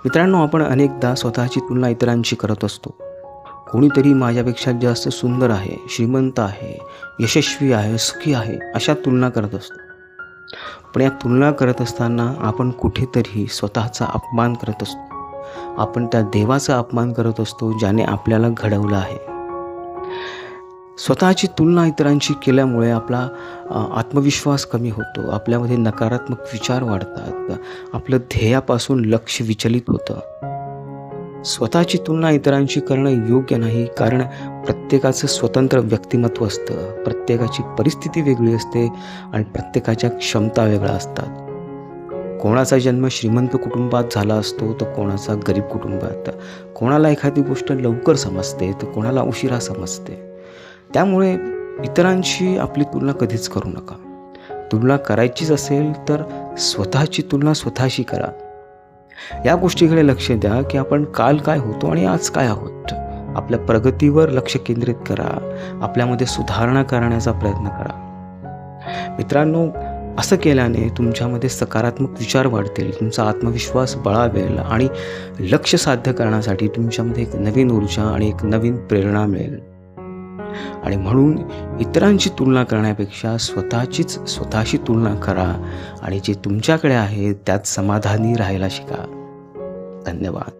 मित्रांनो, आपण अनेकदा स्वतःची तुलना इतरांशी करत असतो. कोणीतरी माझ्यापेक्षा जास्त सुंदर आहे, श्रीमंत आहे, यशस्वी आहे, सुखी आहे, अशा तुलना करत असतो. पण या तुलना करत असताना आपण कुठेतरी स्वतःचा अपमान करत असतो. आपण त्या देवाचा अपमान करत असतो ज्याने आपल्याला घडवलं आहे. स्वतःची तुलना इतरांशी केल्यामुळे आपला आत्मविश्वास कमी होतो. आपल्यामध्ये नकारात्मक विचार वाढतात. आपलं ध्येयापासून लक्ष विचलित होतं. स्वतःची तुलना इतरांशी करणं योग्य नाही, कारण प्रत्येकाचं स्वतंत्र व्यक्तिमत्व असतं. प्रत्येकाची परिस्थिती वेगळी असते आणि प्रत्येकाच्या क्षमता वेगळ्या असतात. कोणाचा जन्म श्रीमंत कुटुंबात झाला असतो तर कोणाचा गरीब कुटुंबात. कोणाला एखादी गोष्ट लवकर समजते तर कोणाला उशिरा समजते. त्यामुळे इतरांशी आपली तुलना कधीच करू नका. तुलना करायचीच असेल तर स्वतःची तुलना स्वतःशी करा. या गोष्टीकडे लक्ष द्या की आपण काल काय होतो आणि आज काय आहोत. आपल्या प्रगतीवर लक्ष केंद्रित करा. आपल्यामध्ये सुधारणा करण्याचा प्रयत्न करा. मित्रांनो, असं केल्याने तुमच्यामध्ये सकारात्मक विचार वाढतील, तुमचा आत्मविश्वास बळावेल आणि लक्ष्य साध्य करण्यासाठी तुमच्यामध्ये एक नवीन ऊर्जा आणि एक नवीन प्रेरणा मिळेल. आणि म्हणून इतरांची तुलना करण्यापेक्षा स्वतःशी तुलना करा आणि जे तुमच्याकडे आहे त्यात समाधानी राहायला शिका. धन्यवाद.